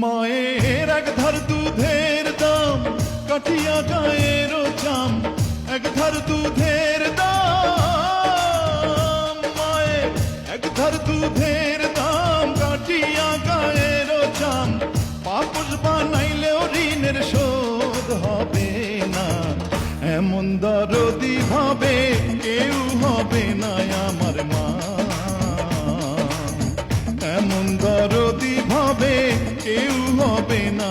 মায়ের এক ধার দুধের দাম কাটিয়া গায়ের চাম, এক ধার দুধের দাম, মায়ের এক ধার দুধের দাম কাটিয়া গায়ের চাম, পাপস বানাইলেও ঋণের শোধ হবে না। এমন দরদি ভাবে কেউ হবে না আমার মা, এমন দরদি ভাবে কেউ হবে না।